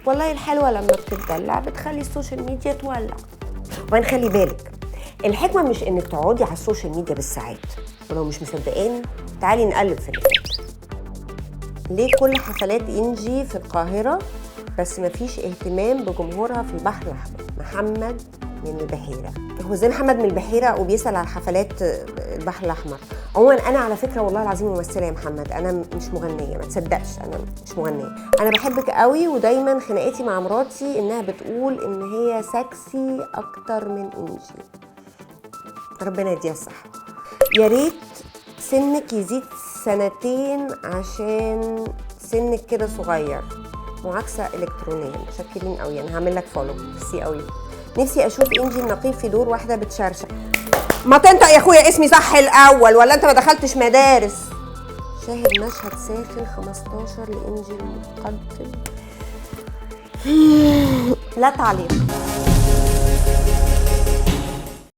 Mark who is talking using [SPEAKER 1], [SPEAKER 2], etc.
[SPEAKER 1] والله الحلوه لما بتتدلع بتخلي السوشيال ميديا تولع. وبعدين خلي بالك، الحكمه مش انك تقعدي على السوشيال ميديا بالساعات، ولو مش مصدقاني تعالي نقلب في اللي فات. ليه كل حفلات انجي في القاهره بس مفيش اهتمام بجمهورها في البحر الاحمر؟ محمد من البحيره. هو زي محمد من البحيره وبيسال على حفلات البحر الاحمر؟ عموما انا على فكره والله العظيم ممثله يا محمد، انا مش مغنيه، ما تصدقش انا مش مغنيه. انا بحبك قوي، ودايما خناقتي مع مراتي انها بتقول ان هي سكسي اكتر من انجي. ربنا يديها الصحه. يا ريت سنك يزيد 2 عشان سنك كده صغير. معاكسه الكترونيه. متشكرين قوي، انا هعمل لك فولو. ميرسي قوي. نفسي اشوف انجي النقيب في دور واحده بتشرشح. ما تنطق يا اخويا اسمي صح الاول، ولا انت ما دخلتش مدارس؟ شاهد مشهد ساخن 15 لانجي المقدم. لا تعليق.